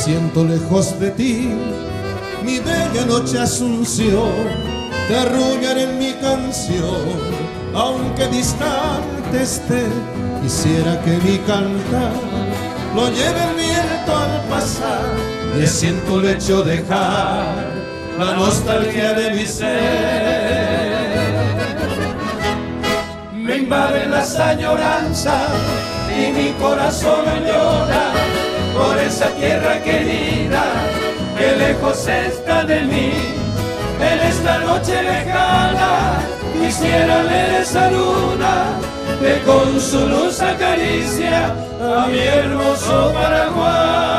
siento lejos de ti, mi bella noche Asunción, te arrullan en mi canción, aunque distante esté, quisiera que mi cantar lo lleve el viento al pasar, y así en tu lecho dejar la nostalgia de mi ser. Me invaden las añoranzas y mi corazón llora por esa tierra querida que lejos está de mí. En esta noche lejana quisiera ver esa luna que con su luz acaricia a mi hermoso Paraguay.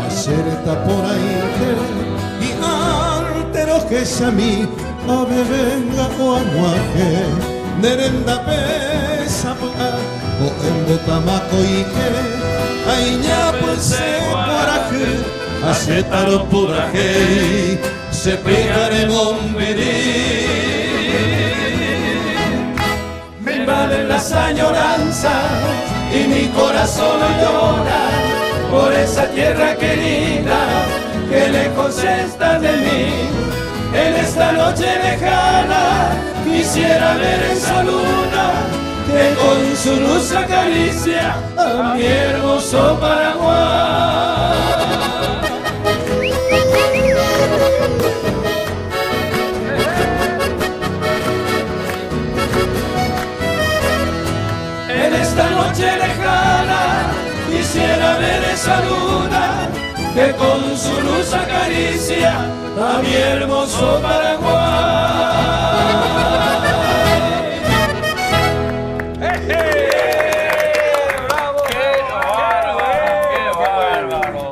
Acerta por ahí y altero que es a mí ave venga o aguaje nerenda pesa o en botamaco y que aiña pues se coraje acetaro puraje se pegare monverí. Me invaden las añoranzas y mi corazón llora por esa tierra querida que lejos está de mí. En esta noche lejana quisiera ver esa luna que con su luz acaricia a mi hermoso Paraguay. En esta noche lejana quisiera ver esa luna que con su luz acaricia a mi hermoso Paraguay.